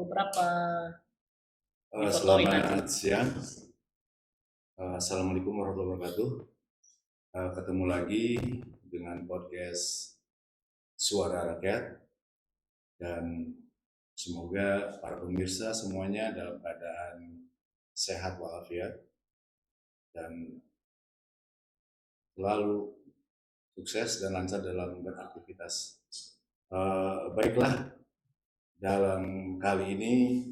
beberapa difotoin nanti. Selamat siang. Assalamualaikum warahmatullahi wabarakatuh. Ketemu lagi dengan podcast Suara Rakyat, dan semoga para pemirsa semuanya dalam keadaan sehat walafiat dan selalu sukses dan lancar dalam beraktivitas. Baiklah, dalam kali ini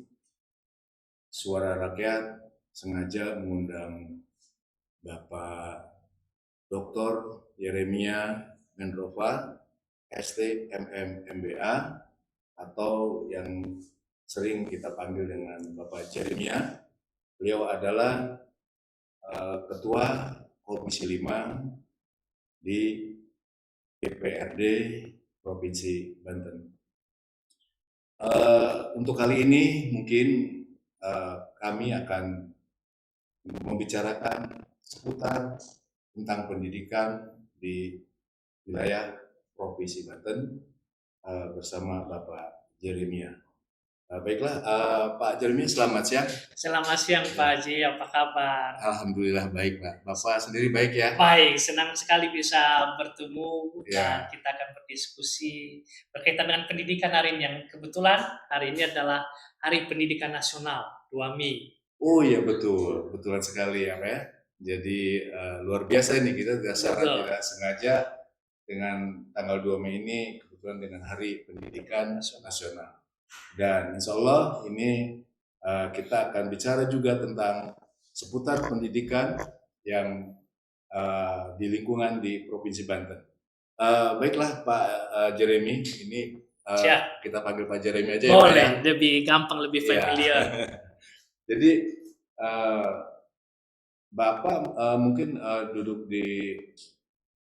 Suara Rakyat sengaja mengundang Bapak Dr. Yeremia Mendrova, ST MM MBA, atau yang sering kita panggil dengan Bapak Yeremia. Beliau adalah Ketua Komisi 5 di DPRD Provinsi Banten. Untuk kali ini mungkin kami akan membicarakan seputar tentang pendidikan di wilayah Provinsi Banten bersama Bapak Yeremia. Baiklah, Pak Yeremia, selamat siang. Selamat siang Pak Haji, apa kabar? Alhamdulillah baik, Pak. Bapak sendiri baik ya? Baik, senang sekali bisa bertemu dan kita akan berdiskusi berkaitan dengan pendidikan hari ini, yang kebetulan hari ini adalah Hari Pendidikan Nasional 2 Mei. Oh iya, betulan sekali ya Pak ya. Jadi luar biasa ini, kita tidak sengaja dengan tanggal 2 Mei ini kebetulan dengan Hari Pendidikan Nasional. Dan insya Allah ini kita akan bicara juga tentang seputar pendidikan yang di lingkungan di Provinsi Banten. Baiklah Pak Jeremy, ini kita panggil Pak Jeremy aja. Boleh, ya, lebih gampang, lebih familiar. Ya. Jadi Bapak mungkin duduk di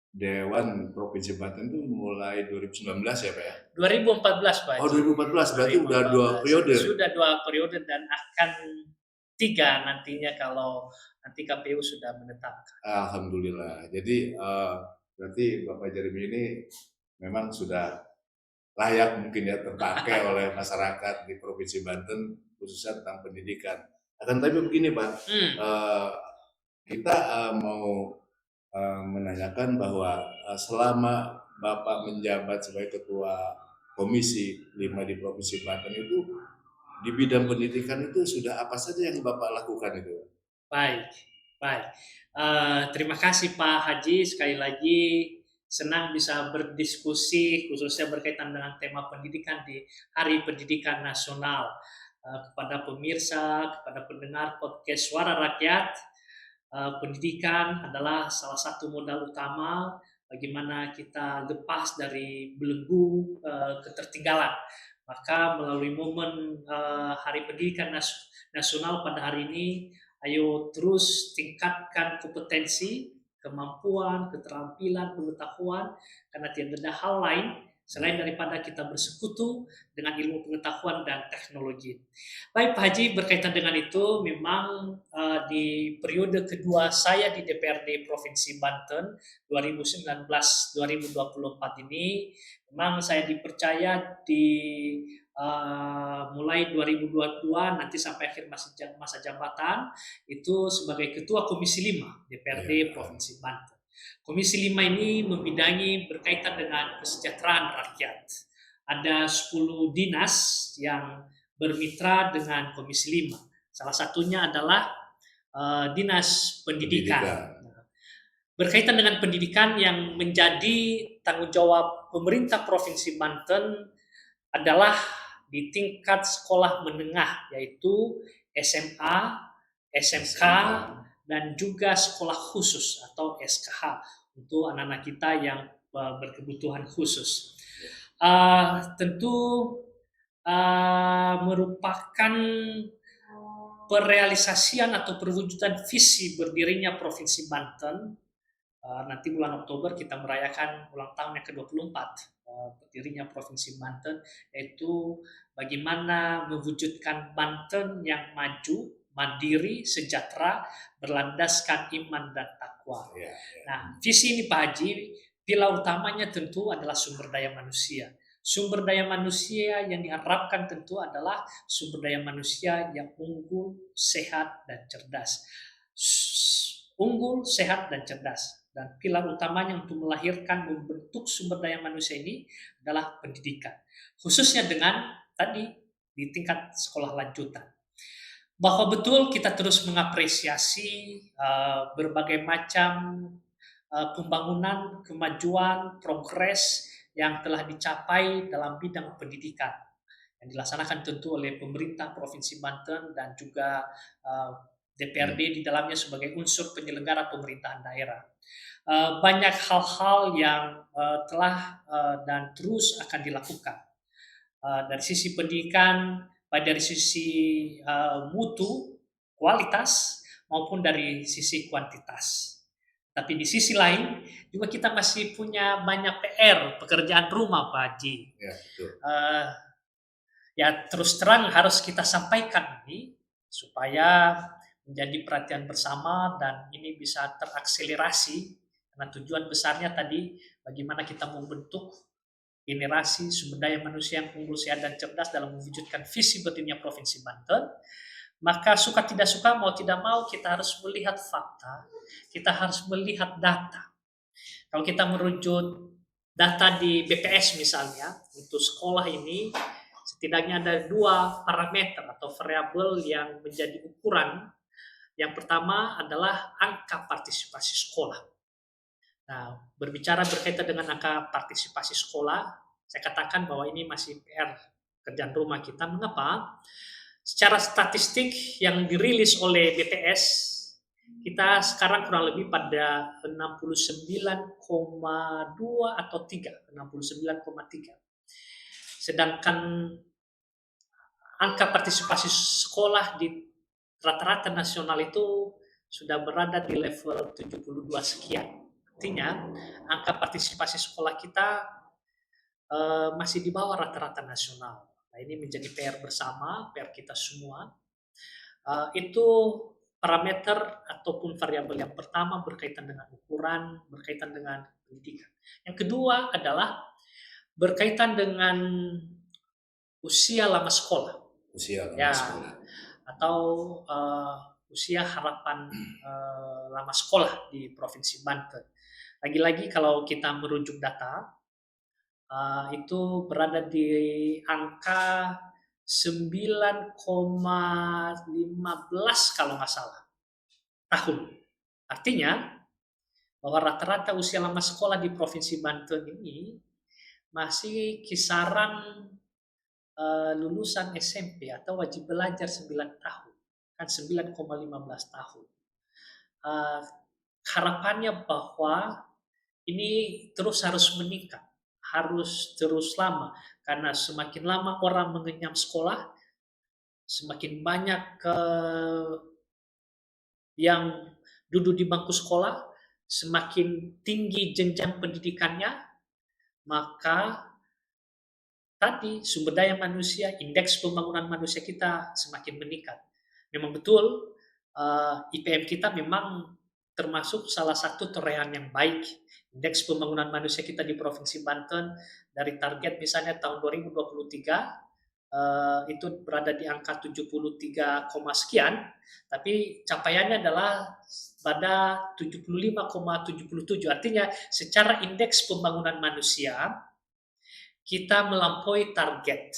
Dewan Provinsi Banten itu mulai 2019 ya Pak ya? 2014 Pak. Oh 2014, berarti 2014. Udah 2 periode? Sudah 2 periode dan akan 3 nantinya kalau nanti KPU sudah menetapkan. Alhamdulillah, jadi berarti Bapak Jeremy ini memang sudah layak mungkin ya terpakai oleh masyarakat di Provinsi Banten khususnya tentang pendidikan. Akan tapi begini Pak, kita mau menanyakan bahwa selama Bapak menjabat sebagai Ketua Komisi 5 di Provinsi Banten itu di bidang pendidikan itu sudah apa saja yang Bapak lakukan itu? Baik. Terima kasih Pak Haji, sekali lagi senang bisa berdiskusi khususnya berkaitan dengan tema pendidikan di Hari Pendidikan Nasional. Kepada pemirsa, kepada pendengar podcast Suara Rakyat, pendidikan adalah salah satu modal utama bagaimana kita lepas dari belenggu ketertinggalan. Maka melalui momen Hari Pendidikan Nasional pada hari ini, ayo terus tingkatkan kompetensi, kemampuan, keterampilan, pengetahuan, karena tidak ada hal lain selain daripada kita bersekutu dengan ilmu pengetahuan dan teknologi. Baik Pak Haji, berkaitan dengan itu, memang di periode kedua saya di DPRD Provinsi Banten 2019-2024 ini, memang saya dipercaya di mulai 2022 nanti sampai akhir masa jabatan itu sebagai Ketua Komisi 5 DPRD Provinsi Banten. Komisi 5 ini membidangi berkaitan dengan kesejahteraan rakyat. Ada 10 dinas yang bermitra dengan Komisi 5. Salah satunya adalah Dinas Pendidikan. Berkaitan dengan pendidikan, yang menjadi tanggung jawab pemerintah Provinsi Banten adalah di tingkat sekolah menengah, yaitu SMA, SMK, dan juga sekolah khusus atau SKH untuk anak-anak kita yang berkebutuhan khusus. Tentu merupakan perealisasian atau perwujudan visi berdirinya Provinsi Banten. Nanti bulan Oktober kita merayakan ulang tahun yang ke-24 berdirinya Provinsi Banten, yaitu bagaimana mewujudkan Banten yang maju, mandiri, sejahtera, berlandaskan iman dan takwa. Nah, visi ini Pak Haji, pilar utamanya tentu adalah sumber daya manusia. Sumber daya manusia yang diharapkan tentu adalah sumber daya manusia yang unggul, sehat, dan cerdas. Unggul, sehat, dan cerdas. Dan pilar utamanya untuk melahirkan, membentuk sumber daya manusia ini adalah pendidikan. Khususnya dengan tadi di tingkat sekolah lanjutan. Bahwa betul kita terus mengapresiasi berbagai macam pembangunan, kemajuan, progres yang telah dicapai dalam bidang pendidikan yang dilaksanakan tentu oleh pemerintah Provinsi Banten dan juga DPRD di dalamnya sebagai unsur penyelenggara pemerintahan daerah. Banyak hal-hal yang telah dan terus akan dilakukan dari sisi pendidikan, baik dari sisi mutu, kualitas, maupun dari sisi kuantitas. Tapi di sisi lain juga kita masih punya banyak PR, pekerjaan rumah, Pak Haji. Ya, betul. Ya terus terang harus kita sampaikan ini supaya menjadi perhatian bersama dan ini bisa terakselerasi karena tujuan besarnya tadi bagaimana kita membentuk generasi sumber daya manusia yang unggul, sehat, dan cerdas dalam mewujudkan visi berdirinya Provinsi Banten. Maka suka tidak suka, mau tidak mau kita harus melihat fakta, kita harus melihat data. Kalau kita merujuk data di BPS misalnya, untuk sekolah ini setidaknya ada 2 parameter atau variabel yang menjadi ukuran. Yang pertama adalah angka partisipasi sekolah. Nah, berbicara berkaitan dengan angka partisipasi sekolah, saya katakan bahwa ini masih PR kerjaan rumah kita. Mengapa? Secara statistik yang dirilis oleh BPS, kita sekarang kurang lebih pada 69,2 atau 3, 69,3. Sedangkan angka partisipasi sekolah di rata-rata nasional itu sudah berada di level 72 sekian. Artinya, angka partisipasi sekolah kita masih di bawah rata-rata nasional. Nah, ini menjadi PR bersama, PR kita semua. Itu parameter ataupun variabel yang pertama berkaitan dengan ukuran, berkaitan dengan pendidikan. Yang kedua adalah berkaitan dengan usia lama sekolah. Usia lama Ya, sekolah. atau usia harapan lama sekolah di Provinsi Banten. Lagi-lagi kalau kita merujuk data, itu berada di angka 9,15 kalau nggak salah tahun. Artinya bahwa rata-rata usia lama sekolah di Provinsi Banten ini masih kisaran lulusan SMP atau wajib belajar 9 tahun, kan 9,15 tahun. Harapannya bahwa ini terus harus meningkat, harus terus lama, karena semakin lama orang mengenyam sekolah, semakin banyak yang duduk di bangku sekolah, semakin tinggi jenjang pendidikannya, maka tadi sumber daya manusia, indeks pembangunan manusia kita semakin meningkat. Memang betul IPM kita memang termasuk salah satu torehan yang baik. Indeks pembangunan manusia kita di Provinsi Banten dari target misalnya tahun 2023 itu berada di angka 73, sekian, tapi capaiannya adalah pada 75,77. Artinya secara indeks pembangunan manusia kita melampaui target.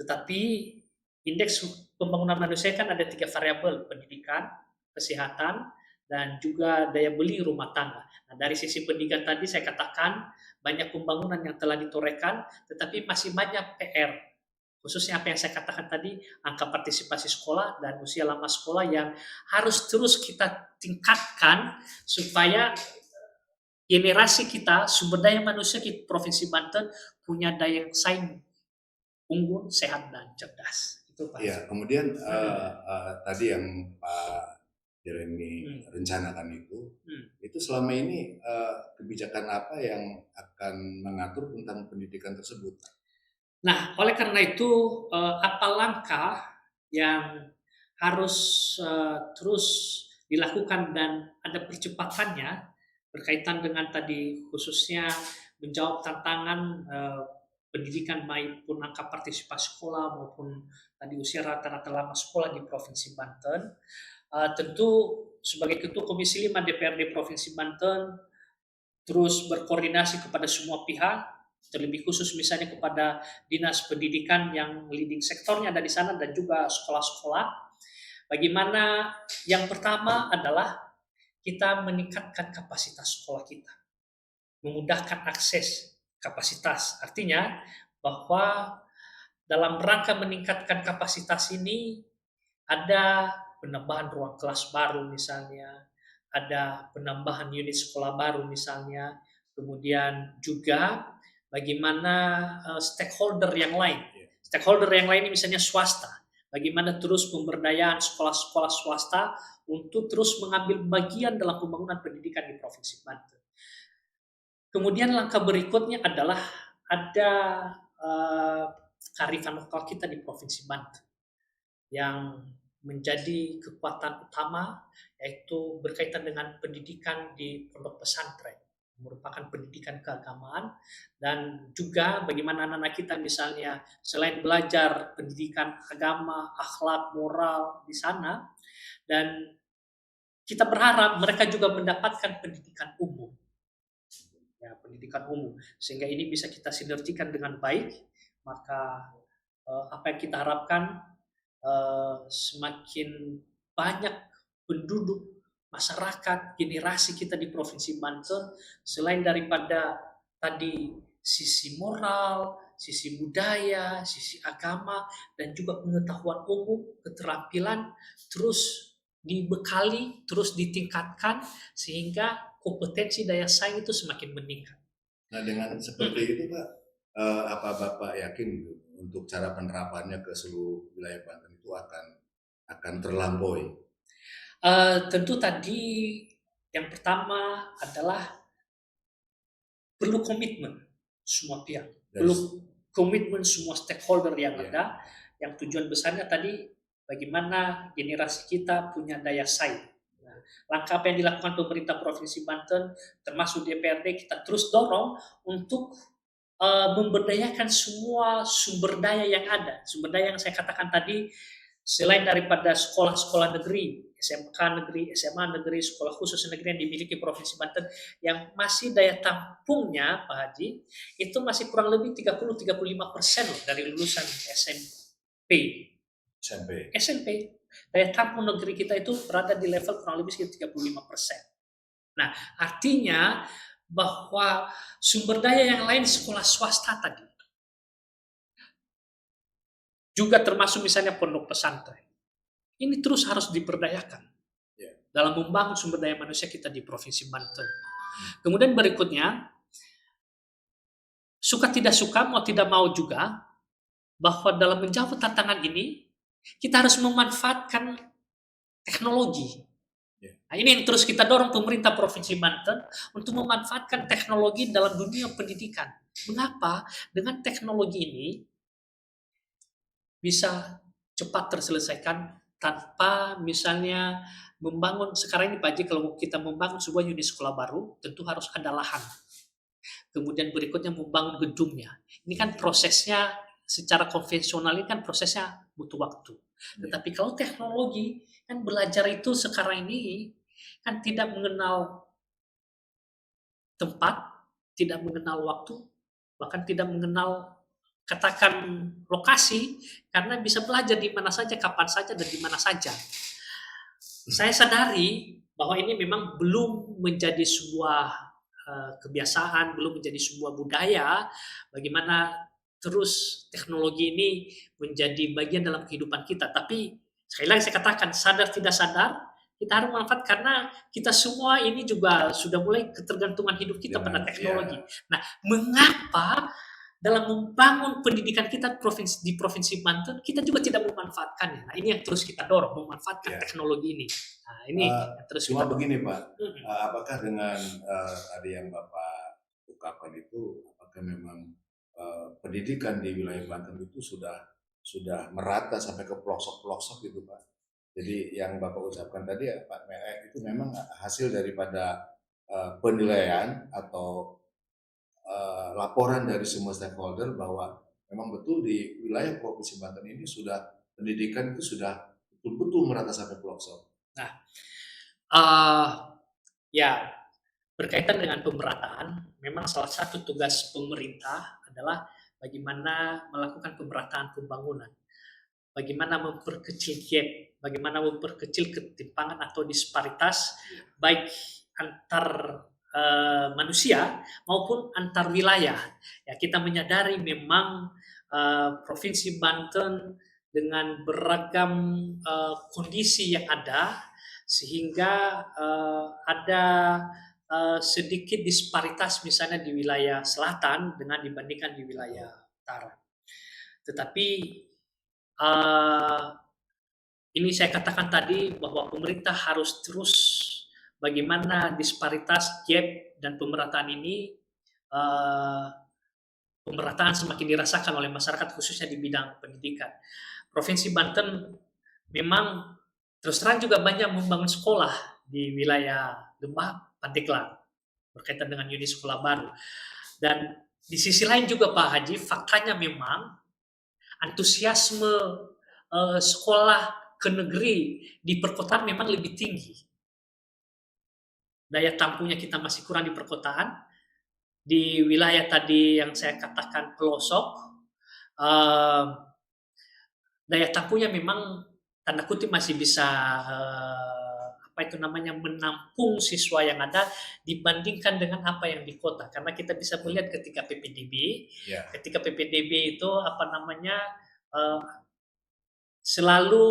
Tetapi indeks pembangunan manusia kan ada 3 variabel, pendidikan, kesehatan, dan juga daya beli rumah tangga. Nah, dari sisi pendidikan tadi saya katakan banyak pembangunan yang telah ditorehkan, tetapi masih banyak PR. Khususnya apa yang saya katakan tadi, angka partisipasi sekolah dan usia lama sekolah yang harus terus kita tingkatkan supaya generasi kita, sumber daya manusia di Provinsi Banten punya daya saing unggul, sehat, dan cerdas. Itu Pak. Ya, kemudian tadi yang Pak Jeremy rencanakan itu selama ini kebijakan apa yang akan mengatur tentang pendidikan tersebut? Nah, oleh karena itu apa langkah yang harus terus dilakukan dan ada percepatannya berkaitan dengan tadi khususnya menjawab tantangan pendidikan maupun angka partisipasi sekolah maupun tadi usia rata-rata lama sekolah di Provinsi Banten. Tentu sebagai Ketua Komisi 5 DPRD Provinsi Banten terus berkoordinasi kepada semua pihak, terlebih khusus misalnya kepada dinas pendidikan yang leading sektornya ada di sana dan juga sekolah-sekolah. Bagaimana yang pertama adalah kita meningkatkan kapasitas sekolah kita, memudahkan akses kapasitas. Artinya bahwa dalam rangka meningkatkan kapasitas ini ada penambahan ruang kelas baru misalnya, ada penambahan unit sekolah baru misalnya, kemudian juga bagaimana stakeholder yang lain. Stakeholder yang lain ini misalnya swasta, bagaimana terus pemberdayaan sekolah-sekolah swasta untuk terus mengambil bagian dalam pembangunan pendidikan di Provinsi Banten. Kemudian langkah berikutnya adalah ada kearifan lokal kita di Provinsi Banten yang menjadi kekuatan utama, yaitu berkaitan dengan pendidikan di pondok pesantren, merupakan pendidikan keagamaan, dan juga bagaimana anak-anak kita misalnya selain belajar pendidikan agama, akhlak, moral di sana, dan kita berharap mereka juga mendapatkan pendidikan umum, ya, pendidikan umum, sehingga ini bisa kita sinergikan dengan baik. Maka apa yang kita harapkan, semakin banyak penduduk masyarakat generasi kita di Provinsi Banten, selain daripada tadi sisi moral, sisi budaya, sisi agama, dan juga pengetahuan umum, keterampilan terus dibekali, terus ditingkatkan sehingga kompetensi daya saing itu semakin meningkat. Nah, dengan seperti itu Pak, apa Bapak yakin untuk cara penerapannya ke seluruh wilayah Banten itu akan terlampaui? Tentu tadi yang pertama adalah perlu komitmen semua pihak, perlu komitmen semua stakeholder yang ada, yang tujuan besarnya tadi bagaimana generasi kita punya daya saing. Nah, langkah apa yang dilakukan pemerintah Provinsi Banten, termasuk DPRD, kita terus dorong untuk memberdayakan semua sumber daya yang ada. Sumber daya yang saya katakan tadi, selain daripada sekolah-sekolah negeri, SMK negeri, SMA negeri, sekolah khusus negeri yang dimiliki Provinsi Banten, yang masih daya tampungnya, Pak Haji, itu masih kurang lebih 30-35% dari lulusan SMP. SMP. Daya tampung negeri kita itu berada di level kurang lebih sekitar 35%. Nah, artinya bahwa sumber daya yang lain sekolah swasta tadi, juga termasuk misalnya pondok pesantren, ini terus harus diberdayakan dalam membangun sumber daya manusia kita di Provinsi Banten. Kemudian berikutnya, suka tidak suka, mau tidak mau juga, bahwa dalam menjawab tantangan ini, kita harus memanfaatkan teknologi. Nah, ini yang terus kita dorong pemerintah Provinsi Banten untuk memanfaatkan teknologi dalam dunia pendidikan. Mengapa? Dengan teknologi ini bisa cepat terselesaikan tanpa misalnya membangun, sekarang ini Pak Haji, kalau kita membangun sebuah unit sekolah baru, tentu harus ada lahan. Kemudian berikutnya membangun gedungnya. Ini kan prosesnya secara konvensional, ini kan prosesnya butuh waktu. Tetapi kalau teknologi, kan belajar itu sekarang ini kan tidak mengenal tempat, tidak mengenal waktu, bahkan tidak mengenal katakan lokasi, karena bisa belajar di mana saja, kapan saja, dan di mana saja. Saya sadari bahwa ini memang belum menjadi sebuah kebiasaan, belum menjadi sebuah budaya, bagaimana terus teknologi ini menjadi bagian dalam kehidupan kita. Tapi sekali lagi saya katakan, sadar tidak sadar, kita harus manfaat karena kita semua ini juga sudah mulai ketergantungan hidup kita pada teknologi. Nah, mengapa dalam membangun pendidikan kita di Provinsi Banten, kita juga tidak memanfaatkannya. Nah, ini yang terus kita dorong, memanfaatkan teknologi ini. Nah, ini terus cuma begini Pak, apakah dengan tadi yang Bapak ungkapkan itu, apakah memang pendidikan di wilayah Banten itu sudah merata sampai ke pelosok-pelosok gitu Pak? Jadi yang Bapak ucapkan tadi ya Pak Melek itu memang hasil daripada penilaian atau laporan dari semua stakeholder bahwa memang betul di wilayah Provinsi Banten ini sudah pendidikan itu sudah betul-betul merata sampai pelosok. Nah, uh, ya berkaitan dengan pemerataan, memang salah satu tugas pemerintah adalah bagaimana melakukan pemerataan pembangunan, bagaimana memperkecil gap, bagaimana memperkecil ketimpangan atau disparitas baik antar manusia maupun antar wilayah. Ya, kita menyadari memang Provinsi Banten dengan beragam kondisi yang ada, sehingga ada sedikit disparitas misalnya di wilayah selatan dengan dibandingkan di wilayah utara. Tetapi ini saya katakan tadi bahwa pemerintah harus terus bagaimana disparitas gap dan pemerataan ini pemerataan semakin dirasakan oleh masyarakat khususnya di bidang pendidikan. Provinsi Banten memang terus terang juga banyak membangun sekolah di wilayah Demak, Pandeglang berkaitan dengan unit sekolah baru. Dan di sisi lain juga Pak Haji, faktanya memang antusiasme sekolah ke negeri di perkotaan memang lebih tinggi. Daya tampungnya kita masih kurang di perkotaan. Di wilayah tadi yang saya katakan pelosok, daya tampungnya memang tanda kutip masih bisa menampung siswa yang ada dibandingkan dengan apa yang di kota. Karena kita bisa melihat ketika PPDB itu selalu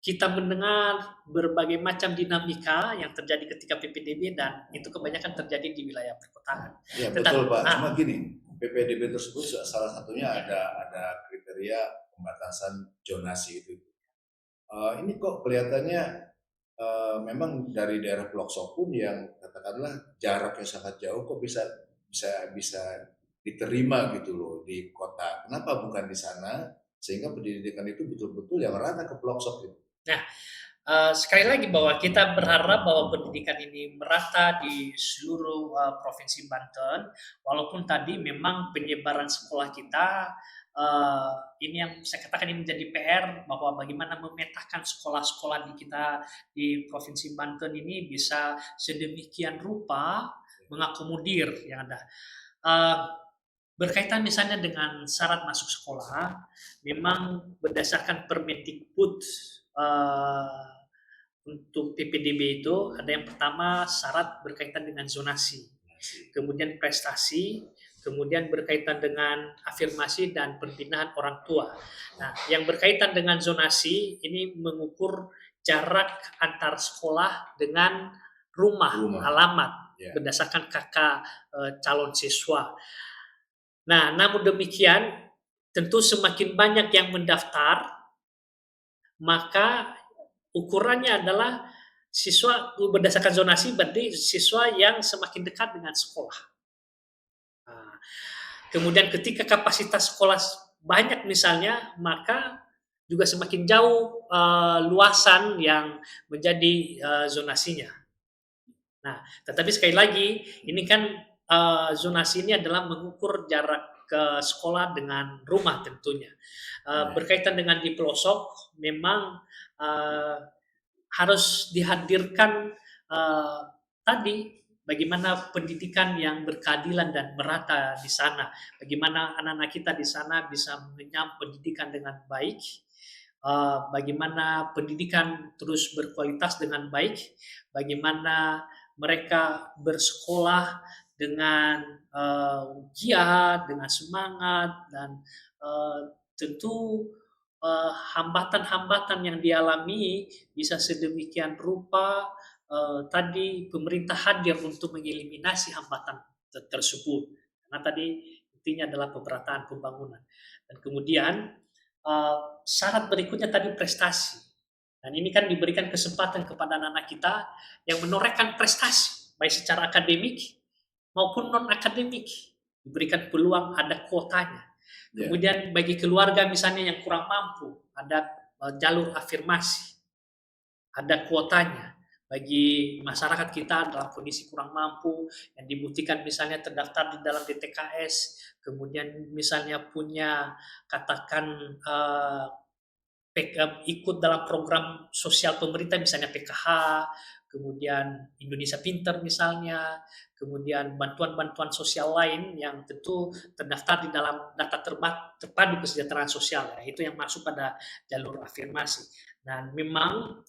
kita mendengar berbagai macam dinamika yang terjadi ketika PPDB dan itu kebanyakan terjadi di wilayah perkotaan. Ya betul Pak. Cuma gini, PPDB tersebut salah satunya ada kriteria pembatasan zonasi itu. Ini kok kelihatannya memang dari daerah pelosok pun yang katakanlah jaraknya sangat jauh kok bisa diterima gitu loh di kota. Kenapa bukan di sana sehingga pendidikan itu betul-betul yang rata ke pelosok gitu. Nah, sekali lagi bahwa kita berharap bahwa pendidikan ini merata di seluruh Provinsi Banten, walaupun tadi memang penyebaran sekolah kita ini yang saya katakan ini menjadi PR bahwa bagaimana memetakan sekolah-sekolah di kita di Provinsi Banten ini bisa sedemikian rupa mengakomodir yang ada. Berkaitan misalnya dengan syarat masuk sekolah, memang berdasarkan Permendikbud untuk PPDB itu ada yang pertama syarat berkaitan dengan zonasi, kemudian prestasi, kemudian berkaitan dengan afirmasi dan pembinaan orang tua. Nah, yang berkaitan dengan zonasi ini mengukur jarak antar sekolah dengan rumah. Alamat berdasarkan kakak calon siswa. Nah, namun demikian tentu semakin banyak yang mendaftar, maka ukurannya adalah siswa berdasarkan zonasi berarti siswa yang semakin dekat dengan sekolah. Nah, kemudian ketika kapasitas sekolah banyak misalnya, maka juga semakin jauh luasan yang menjadi zonasinya. Nah, tetapi sekali lagi ini kan zonasi ini adalah mengukur jarak ke sekolah dengan rumah tentunya. Berkaitan dengan di pelosok, memang harus dihadirkan tadi bagaimana pendidikan yang berkeadilan dan merata di sana. Bagaimana anak-anak kita di sana bisa mengenyam pendidikan dengan baik. Bagaimana pendidikan terus berkualitas dengan baik. Bagaimana mereka bersekolah dengan giat, dengan semangat, dan tentu hambatan-hambatan yang dialami bisa sedemikian rupa tadi pemerintah hadir untuk mengeliminasi hambatan tersebut. Karena tadi intinya adalah pemerataan pembangunan. Dan kemudian syarat berikutnya tadi prestasi. Dan ini kan diberikan kesempatan kepada anak-anak kita yang menorehkan prestasi, baik secara akademik maupun non-akademik. Diberikan peluang, ada kuotanya. Kemudian bagi keluarga misalnya yang kurang mampu, ada jalur afirmasi, ada kuotanya. bagi masyarakat kita dalam kondisi kurang mampu, yang dibuktikan misalnya terdaftar di dalam DTKS, kemudian misalnya punya katakan ikut dalam program sosial pemerintah misalnya PKH, kemudian Indonesia Pinter misalnya, kemudian bantuan-bantuan sosial lain yang tentu terdaftar di dalam data terpadu kesejahteraan sosial, ya, itu yang masuk pada jalur afirmasi. Dan memang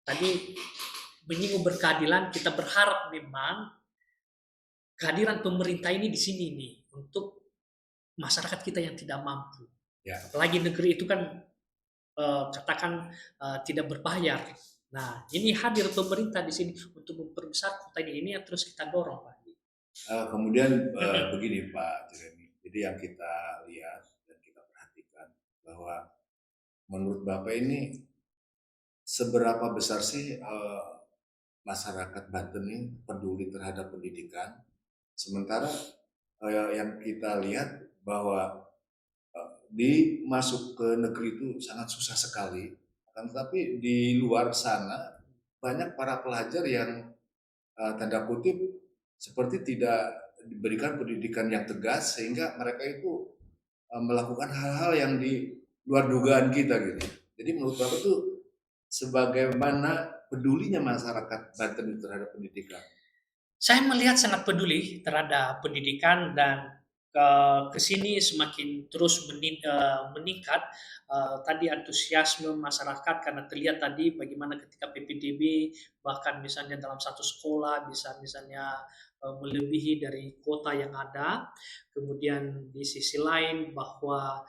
tadi menyinggung berkeadilan, kita berharap memang kehadiran pemerintah ini di sini nih untuk masyarakat kita yang tidak mampu. Ya. Apalagi negeri itu kan katakan tidak berbayar. Nah, ini hadir pemerintah di sini untuk memperbesar kota ini yang terus kita dorong, Pak. Kemudian begini Pak Jeremy, jadi yang kita lihat dan kita perhatikan bahwa menurut Bapak ini seberapa besar sih masyarakat Banten ini peduli terhadap pendidikan, sementara yang kita lihat bahwa masuk ke negeri itu sangat susah sekali, tetapi di luar sana banyak para pelajar yang tanda kutip seperti tidak diberikan pendidikan yang tegas sehingga mereka itu melakukan hal-hal yang di luar dugaan kita gitu. Jadi menurut Bapak itu sebagaimana pedulinya masyarakat Banten terhadap pendidikan? Saya melihat sangat peduli terhadap pendidikan dan ke sini semakin terus meningkat tadi antusiasme masyarakat karena terlihat tadi bagaimana ketika PPDB bahkan misalnya dalam satu sekolah bisa misalnya melebihi dari kuota yang ada. Kemudian di sisi lain bahwa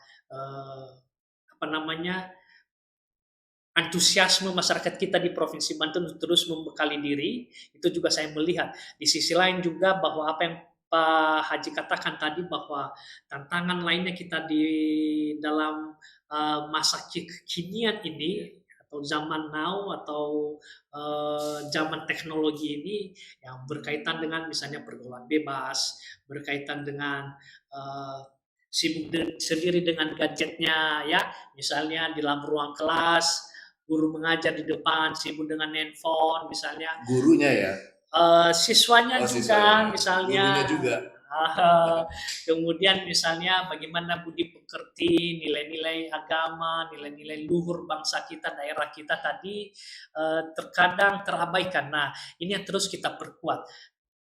apa namanya antusiasme masyarakat kita di Provinsi Banten terus membekali diri, itu juga saya melihat. Di sisi lain juga bahwa apa yang Pak Haji katakan tadi bahwa tantangan lainnya kita di dalam masa kekinian ini atau zaman now atau zaman teknologi ini yang berkaitan dengan misalnya pergaulan bebas, berkaitan dengan sibuk sendiri dengan gadgetnya ya, misalnya di dalam ruang kelas guru mengajar di depan sibuk dengan handphone misalnya. Gurunya ya? Siswanya juga siswanya. misalnya. Gurunya juga. Kemudian misalnya bagaimana budi pekerti, nilai-nilai agama, nilai-nilai luhur bangsa kita, daerah kita tadi terkadang terabaikan. Nah, ini yang terus kita perkuat.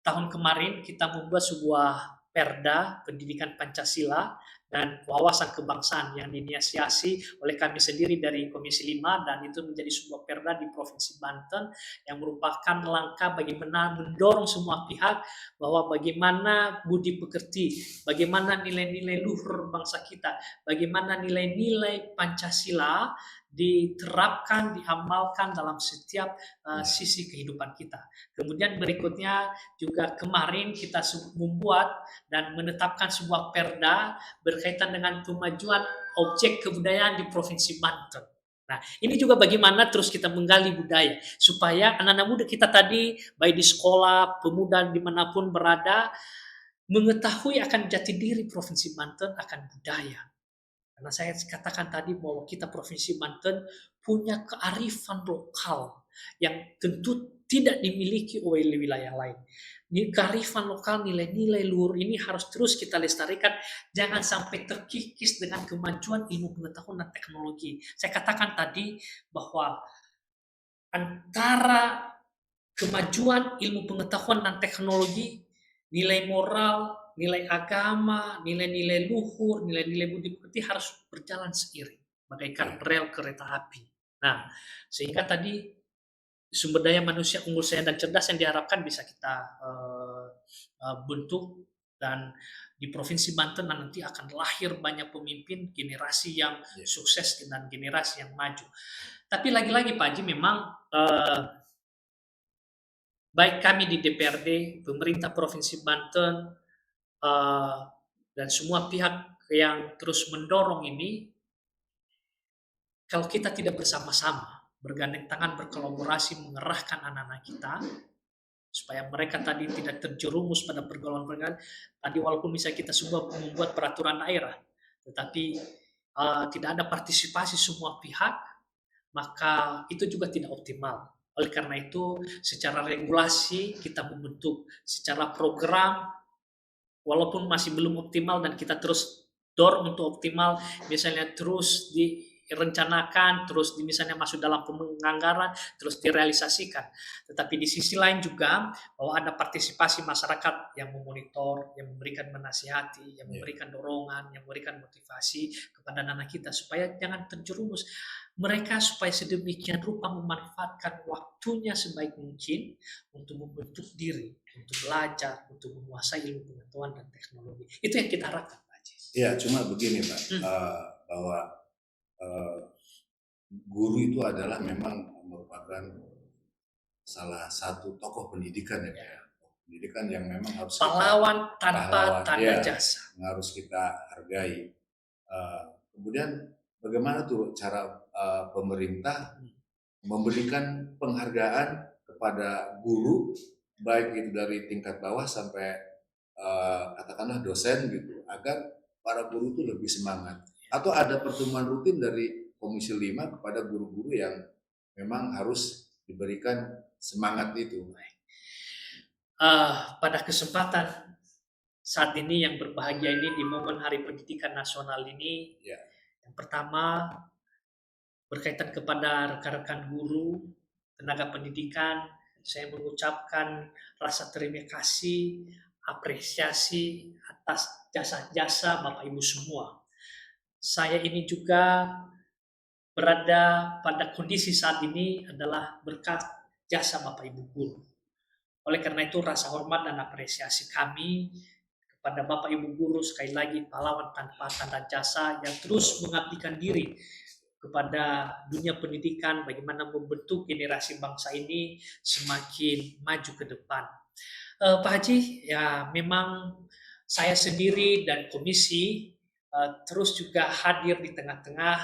Tahun kemarin kita membuat sebuah Perda Pendidikan Pancasila dan wawasan kebangsaan yang diinisiasi oleh kami sendiri dari Komisi 5 dan itu menjadi sebuah perda di Provinsi Banten yang merupakan langkah bagaimana mendorong semua pihak bahwa bagaimana budi pekerti, bagaimana nilai-nilai luhur bangsa kita, bagaimana nilai-nilai Pancasila diterapkan, diamalkan dalam setiap sisi kehidupan kita. Kemudian berikutnya juga kemarin kita membuat dan menetapkan sebuah perda berkaitan dengan kemajuan objek kebudayaan di Provinsi Banten. Nah, ini juga bagaimana terus kita menggali budaya supaya anak-anak muda kita tadi baik di sekolah, pemuda dimanapun berada mengetahui akan jati diri Provinsi Banten akan budaya. Karena saya katakan tadi bahwa kita Provinsi Banten punya kearifan lokal yang tentu tidak dimiliki oleh wilayah lain. Kearifan lokal, nilai-nilai luhur ini harus terus kita lestarikan. Jangan sampai terkikis dengan kemajuan ilmu pengetahuan dan teknologi. Saya katakan tadi bahwa antara kemajuan ilmu pengetahuan dan teknologi, nilai moral, nilai agama, nilai-nilai luhur, nilai-nilai budi pekerti harus berjalan seiring bagaikan rel kereta api. Nah, sehingga tadi sumber daya manusia unggul, sehat dan cerdas yang diharapkan bisa kita bentuk dan di Provinsi Banten nanti akan lahir banyak pemimpin generasi yang sukses dan generasi yang maju. Tapi lagi-lagi Pak Haji memang baik kami di DPRD, pemerintah Provinsi Banten, dan semua pihak yang terus mendorong ini, kalau kita tidak bersama-sama, bergandeng tangan, berkolaborasi, mengerahkan anak-anak kita, supaya mereka tadi tidak terjerumus pada pergaulan-pergaulan, tadi walaupun misalnya kita semua membuat peraturan daerah, tetapi tidak ada partisipasi semua pihak, maka itu juga tidak optimal. Oleh karena itu, secara regulasi kita membentuk, secara program walaupun masih belum optimal dan kita terus dorong untuk optimal, misalnya terus direncanakan, terus misalnya masuk dalam penganggaran, terus direalisasikan. Tetapi di sisi lain juga bahwa ada partisipasi masyarakat yang memonitor, yang memberikan menasihati, yang memberikan dorongan, yang memberikan motivasi kepada anak kita supaya jangan terjerumus. Mereka supaya sedemikian rupa memanfaatkan waktunya sebaik mungkin untuk membentuk diri, untuk belajar, untuk menguasai ilmu pengetahuan dan teknologi. Itu yang kita harapkan, Pak Haji. Ya, cuma begini Pak, bahwa guru itu adalah memang merupakan salah satu tokoh pendidikan ya Pak ya. Pendidikan yang memang harus pahlawan tanpa tanda ya, jasa. Yang harus kita hargai. Kemudian bagaimana tuh cara pemerintah memberikan penghargaan kepada guru, baik itu dari tingkat bawah sampai katakanlah dosen gitu, agar para guru itu lebih semangat. Atau ada pertemuan rutin dari Komisi 5 kepada guru-guru yang memang harus diberikan semangat itu. Pada kesempatan saat ini yang berbahagia ini di momen Hari Pendidikan Nasional ini, yang pertama berkaitan kepada rekan-rekan guru, tenaga pendidikan, saya mengucapkan rasa terima kasih, apresiasi atas jasa-jasa Bapak Ibu semua. Saya ini juga berada pada kondisi saat ini adalah berkat jasa Bapak Ibu guru. Oleh karena itu rasa hormat dan apresiasi kami kepada Bapak Ibu guru, sekali lagi pahlawan tanpa tanda jasa yang terus mengabdikan diri kepada dunia pendidikan, bagaimana membentuk generasi bangsa ini semakin maju ke depan. Pak Haji, ya memang saya sendiri dan komisi terus juga hadir di tengah-tengah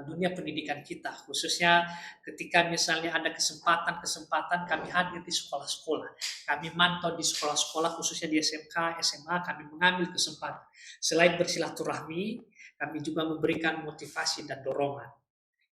dunia pendidikan kita, khususnya ketika misalnya ada kesempatan kami hadir di sekolah-sekolah, kami mantau di sekolah-sekolah, khususnya di SMK, SMA, kami mengambil kesempatan. Selain bersilaturahmi, kami juga memberikan motivasi dan dorongan.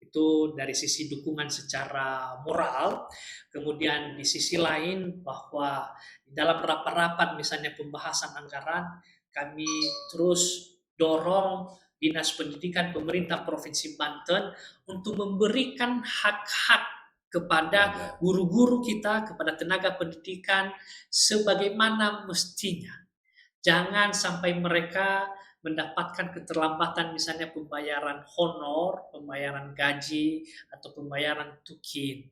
Itu dari sisi dukungan secara moral. Kemudian di sisi lain bahwa dalam rapat-rapat misalnya pembahasan anggaran, kami terus dorong Dinas Pendidikan pemerintah Provinsi Banten untuk memberikan hak-hak kepada guru-guru kita, kepada tenaga pendidikan sebagaimana mestinya. Jangan sampai mereka mendapatkan keterlambatan misalnya pembayaran honor, pembayaran gaji, atau pembayaran tukin.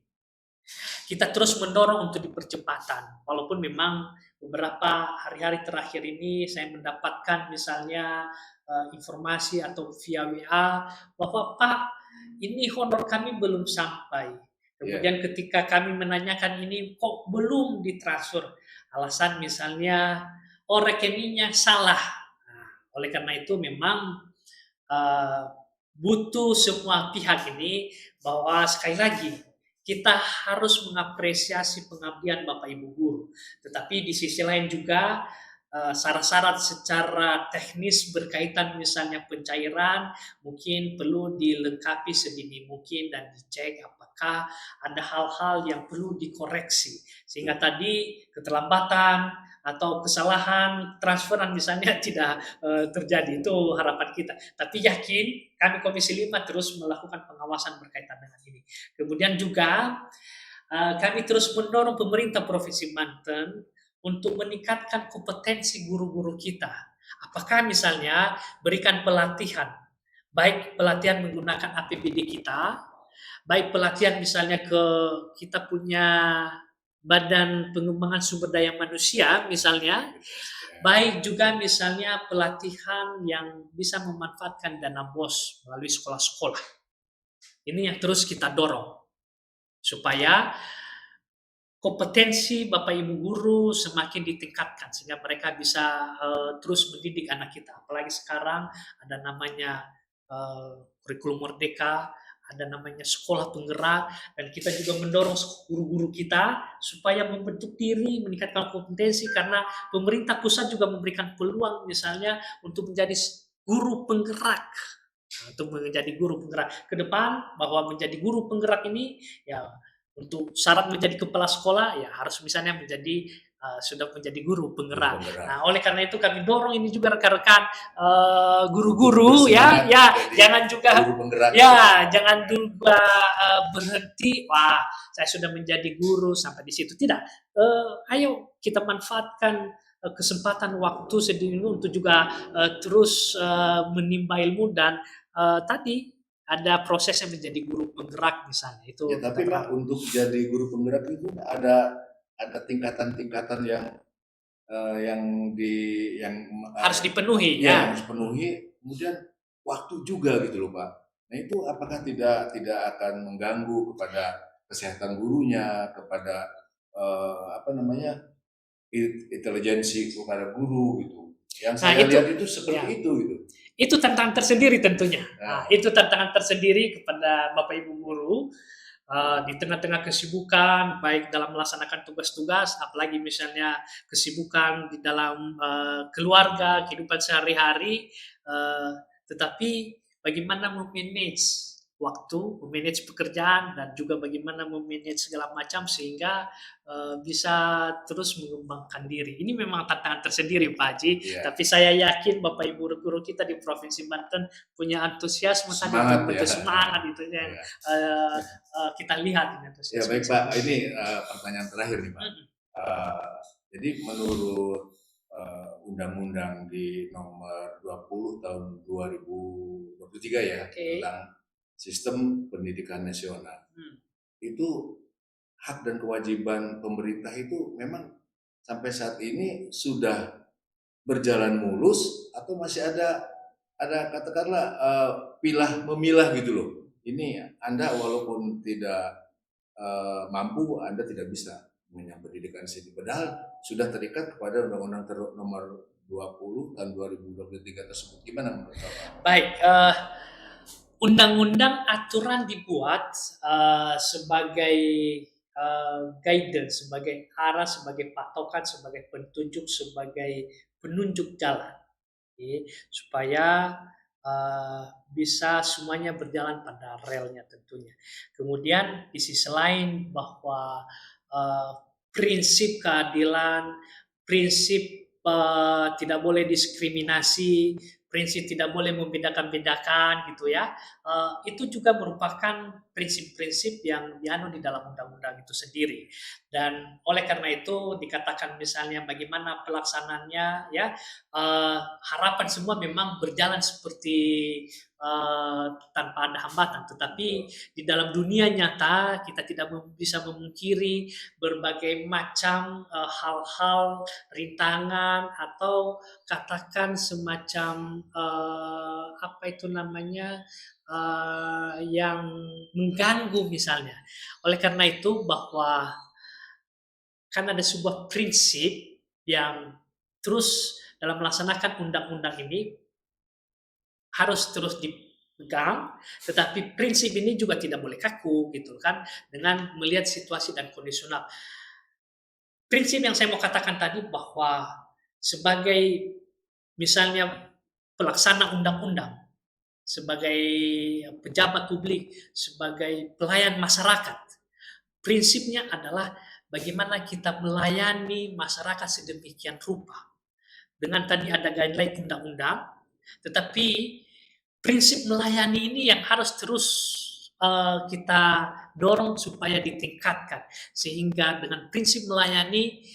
Kita terus mendorong untuk dipercepatan, walaupun memang beberapa hari-hari terakhir ini saya mendapatkan misalnya informasi atau via WA bahwa Pak, ini honor kami belum sampai. Kemudian ketika kami menanyakan ini kok belum ditransfer, alasan misalnya rekeningnya salah. Nah, oleh karena itu memang butuh semua pihak ini bahwa sekali lagi kita harus mengapresiasi pengabdian Bapak Ibu guru. Tetapi di sisi lain juga syarat-syarat secara teknis berkaitan misalnya pencairan mungkin perlu dilengkapi sedini mungkin dan dicek apakah ada hal-hal yang perlu dikoreksi sehingga tadi keterlambatan atau kesalahan transferan misalnya tidak terjadi. Itu harapan kita. Tapi yakin kami Komisi 5 terus melakukan pengawasan berkaitan dengan ini. Kemudian juga kami terus mendorong pemerintah Provinsi Banten untuk meningkatkan kompetensi guru-guru kita. Apakah misalnya berikan pelatihan, baik pelatihan menggunakan APBD kita, baik pelatihan misalnya kita punya Badan Pengembangan Sumber Daya Manusia misalnya, baik juga misalnya pelatihan yang bisa memanfaatkan dana BOS melalui sekolah-sekolah. Ini yang terus kita dorong supaya kompetensi Bapak Ibu guru semakin ditingkatkan sehingga mereka bisa terus mendidik anak kita. Apalagi sekarang ada namanya kurikulum merdeka, ada namanya sekolah penggerak, dan kita juga mendorong guru-guru kita supaya membentuk diri, meningkatkan kompetensi karena pemerintah pusat juga memberikan peluang misalnya untuk menjadi guru penggerak. Untuk menjadi guru penggerak ke depan, bahwa menjadi guru penggerak ini ya Untuk syarat menjadi kepala sekolah ya harus misalnya menjadi sudah menjadi guru penggerak. Nah, oleh karena itu kami dorong ini juga rekan-rekan guru-guru ya, jangan juga jangan juga berhenti. Wah, saya sudah menjadi guru sampai di situ tidak. Ayo kita manfaatkan kesempatan waktu sedini untuk juga terus menimba ilmu dan tadi ada prosesnya menjadi guru penggerak misalnya itu. Ya, tapi Pak untuk jadi guru penggerak itu ada tingkatan-tingkatan yang harus dipenuhi ya. Harus penuhi, kemudian waktu juga gitu loh Pak. Nah itu apakah tidak akan mengganggu kepada kesehatan gurunya, kepada intelijensi kepada guru gitu. Yang saya lihat itu seperti itu gitu. Itu tantangan tersendiri tentunya. Itu tantangan tersendiri kepada Bapak Ibu guru. Di tengah-tengah kesibukan, baik dalam melaksanakan tugas-tugas, apalagi misalnya kesibukan di dalam keluarga, kehidupan sehari-hari, tetapi bagaimana memanage waktu, memanage pekerjaan, dan juga bagaimana memanage segala macam sehingga bisa terus mengembangkan diri. Ini memang tantangan tersendiri Pak Haji, tapi saya yakin Bapak Ibu guru kita di Provinsi Banten punya antusiasme tadi, semangat itu yang kita lihat ini antusiasme. Ya baik Pak, ini pertanyaan terakhir nih Pak. Jadi menurut Undang-Undang di nomor 20 tahun 2023 ya, tentang Sistem Pendidikan Nasional. Itu hak dan kewajiban pemerintah itu memang sampai saat ini sudah berjalan mulus atau masih ada katakanlah memilah gitu loh. Ini Anda walaupun tidak mampu, Anda tidak bisa mengenyam pendidikan sini. Padahal sudah terikat kepada Undang-Undang nomor 20 tahun 2023 tersebut. Gimana menurut Bapak? Baik, undang-undang aturan dibuat sebagai guidance, sebagai arah, sebagai patokan, sebagai petunjuk, sebagai penunjuk jalan, supaya bisa semuanya berjalan pada relnya tentunya. Kemudian di sisi lain bahwa prinsip keadilan, prinsip tidak boleh diskriminasi, prinsip tidak boleh membedakan-bedakan gitu ya. Itu juga merupakan prinsip-prinsip yang dianu di dalam undang-undang itu sendiri. Dan oleh karena itu dikatakan misalnya bagaimana pelaksanaannya ya, harapan semua memang berjalan seperti tanpa ada hambatan, tetapi di dalam dunia nyata kita tidak bisa memungkiri berbagai macam hal-hal, rintangan atau katakan semacam apa itu namanya yang mengganggu misalnya. Oleh karena itu bahwa kan ada sebuah prinsip yang terus dalam melaksanakan undang-undang ini harus terus dipegang, tetapi prinsip ini juga tidak boleh kaku gitu kan, dengan melihat situasi dan kondisional. Prinsip yang saya mau katakan tadi bahwa sebagai misalnya pelaksana undang-undang, sebagai pejabat publik, sebagai pelayan masyarakat, prinsipnya adalah bagaimana kita melayani masyarakat sedemikian rupa. Dengan tadi ada guideline undang-undang, tetapi prinsip melayani ini yang harus terus kita dorong supaya ditingkatkan. Sehingga dengan prinsip melayani,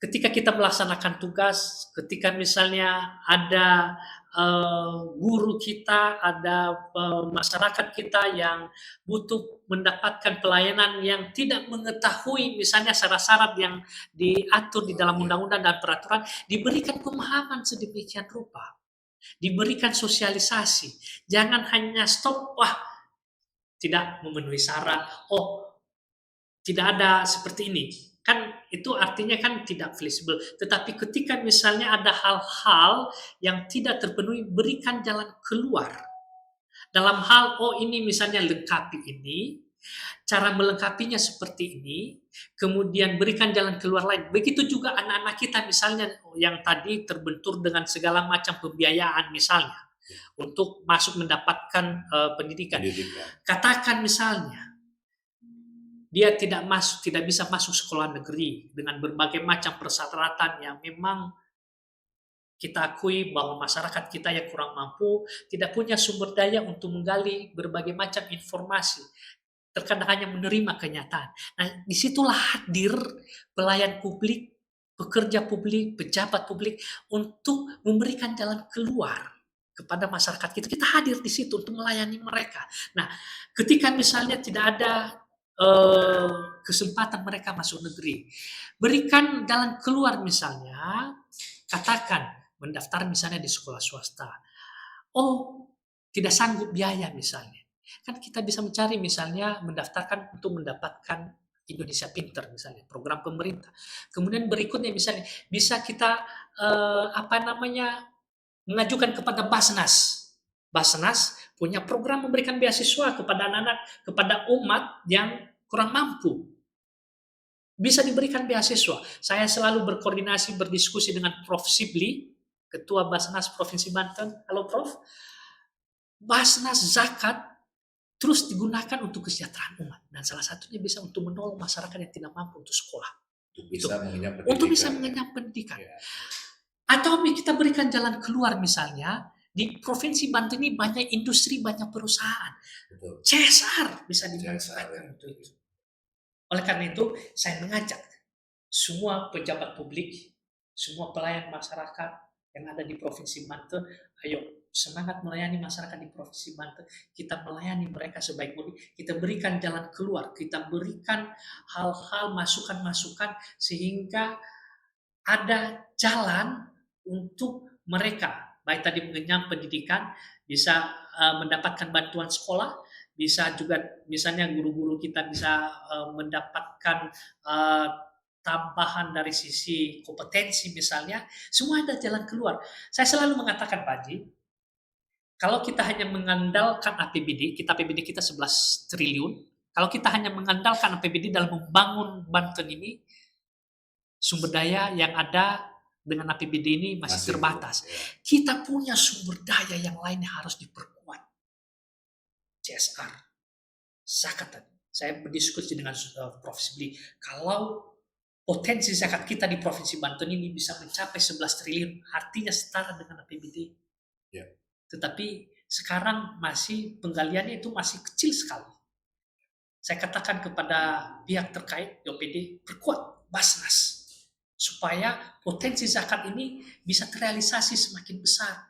ketika kita melaksanakan tugas, ketika misalnya ada guru kita, ada masyarakat kita yang butuh mendapatkan pelayanan yang tidak mengetahui misalnya syarat-syarat yang diatur di dalam undang-undang dan peraturan, diberikan pemahaman sedemikian rupa, diberikan sosialisasi. Jangan hanya stop, wah tidak memenuhi syarat, oh tidak ada seperti ini. Kan itu artinya kan tidak fleksibel. Tetapi ketika misalnya ada hal-hal yang tidak terpenuhi, berikan jalan keluar. Dalam hal, oh ini misalnya lengkapi ini, cara melengkapinya seperti ini, kemudian berikan jalan keluar lain. Begitu juga anak-anak kita misalnya yang tadi terbentur dengan segala macam pembiayaan misalnya, untuk masuk mendapatkan pendidikan. Katakan misalnya, dia tidak bisa masuk sekolah negeri dengan berbagai macam persyaratan yang memang kita akui bahwa masyarakat kita yang kurang mampu tidak punya sumber daya untuk menggali berbagai macam informasi. Terkadang hanya menerima kenyataan. Nah, disitulah hadir pelayan publik, pekerja publik, pejabat publik untuk memberikan jalan keluar kepada masyarakat kita. Kita hadir di situ untuk melayani mereka. Nah, ketika misalnya tidak ada kesempatan mereka masuk negeri, berikan jalan keluar misalnya, katakan mendaftar misalnya di sekolah swasta. Oh, tidak sanggup biaya misalnya. Kan kita bisa mencari misalnya mendaftarkan untuk mendapatkan Indonesia Pinter misalnya, program pemerintah. Kemudian berikutnya misalnya bisa kita mengajukan kepada Basnas. Basnas punya program memberikan beasiswa kepada anak-anak, kepada umat yang kurang mampu. Bisa diberikan beasiswa. Saya selalu berkoordinasi, berdiskusi dengan Prof. Sibli, Ketua Basnas Provinsi Banten. Halo Prof. Basnas zakat terus digunakan untuk kesejahteraan umat. Dan salah satunya bisa untuk menolong masyarakat yang tidak mampu untuk sekolah. Untuk bisa mengenyam pendidikan. Ya. Atau kita berikan jalan keluar misalnya, di Provinsi Banten ini banyak industri, banyak perusahaan. Betul. CSR bisa dimanfaatkan untuk itu. Oleh karena itu, saya mengajak semua pejabat publik, semua pelayan masyarakat yang ada di Provinsi Banten, ayo semangat melayani masyarakat di Provinsi Banten. Kita melayani mereka sebaik mungkin. Kita berikan jalan keluar, kita berikan hal-hal masukan-masukan sehingga ada jalan untuk mereka, baik tadi mengenyam pendidikan, bisa mendapatkan bantuan sekolah, bisa juga misalnya guru-guru kita bisa mendapatkan tambahan dari sisi kompetensi misalnya, semua ada jalan keluar. Saya selalu mengatakan Pak Haji, kalau kita hanya mengandalkan APBD, APBD kita 11 triliun, kalau kita hanya mengandalkan APBD dalam membangun Banten ini, sumber daya yang ada dengan APBD ini masih terbatas. Ya. Kita punya sumber daya yang lain yang harus diperkuat. CSR, zakat tadi. Saya berdiskusi dengan Prof. Sibli, kalau potensi zakat kita di Provinsi Banten ini bisa mencapai 11 triliun, artinya setara dengan APBD. Ya. Tetapi sekarang masih penggaliannya itu masih kecil sekali. Saya katakan kepada pihak terkait, OPD, perkuat Basnas, supaya potensi zakat ini bisa terrealisasi semakin besar.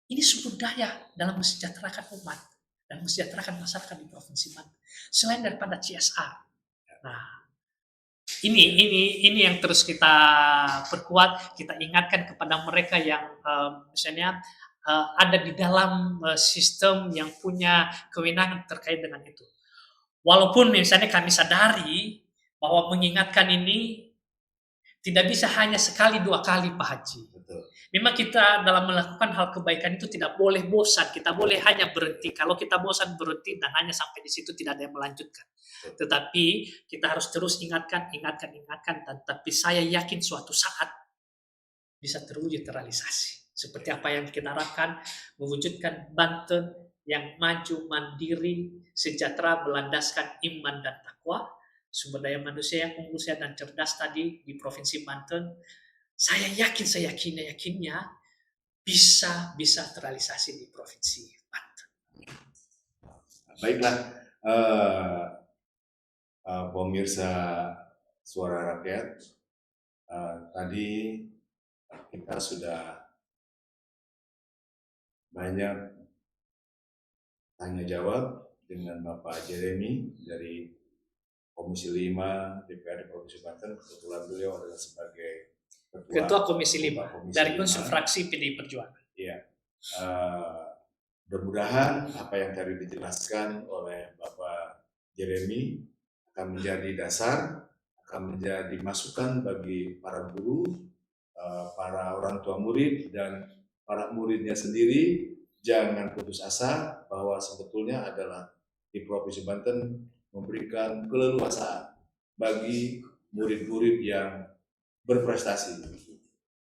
Ini sumber daya dalam mensejahterakan umat dan mensejahterakan masyarakat di Provinsi Banten. Selain daripada CSR. Nah, ini yang terus kita perkuat, kita ingatkan kepada mereka yang misalnya ada di dalam sistem yang punya kewenangan terkait dengan itu. Walaupun misalnya kami sadari bahwa mengingatkan ini tidak bisa hanya sekali dua kali Pak Haji. Betul. Memang kita dalam melakukan hal kebaikan itu tidak boleh bosan. Kita boleh hanya berhenti. Kalau kita bosan berhenti dan hanya sampai di situ tidak ada yang melanjutkan. Betul. Tetapi kita harus terus ingatkan. Tapi saya yakin suatu saat bisa terwujud terrealisasi. Seperti apa yang kita harapkan, mewujudkan Banten yang maju, mandiri, sejahtera, berlandaskan iman dan takwa, sumber daya manusia yang unggul, sehat dan cerdas tadi di Provinsi Banten, saya yakinnya bisa terrealisasi di Provinsi Banten. Baiklah, pemirsa Suara Rakyat, tadi kita sudah banyak tanya jawab dengan Bapak Jeremy dari Komisi 5 DPRD Provinsi Banten. Kebetulan beliau adalah sebagai Ketua Komisi 5 dari unsur fraksi PDI Perjuangan. Iya. Mudah-mudahan apa yang tadi dijelaskan oleh Bapak Jeremy akan menjadi dasar, akan menjadi masukan bagi para guru, para orang tua murid, dan para muridnya sendiri. Jangan putus asa bahwa sebetulnya adalah di Provinsi Banten memberikan keleluasaan bagi murid-murid yang berprestasi.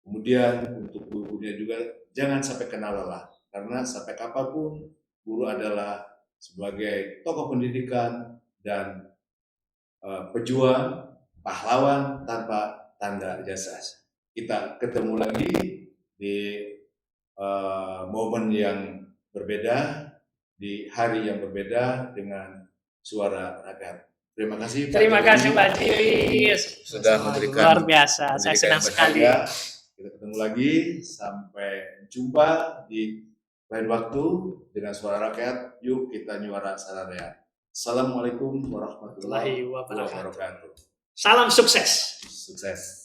Kemudian untuk guru-gurunya juga jangan sampai kena lelah, karena sampai kapanpun guru adalah sebagai tokoh pendidikan dan pejuang, pahlawan tanpa tanda jasa. Kita ketemu lagi di momen yang berbeda, di hari yang berbeda dengan suara rakyat. Terima kasih. Terima kasih Pak Jiri. Sudah memberikan luar biasa. Saya senang sekali. Kita ketemu lagi. Sampai jumpa di lain waktu dengan suara rakyat. Yuk kita nyuara Sararea. Assalamualaikum warahmatullahi wabarakatuh. Salam sukses. Sukses.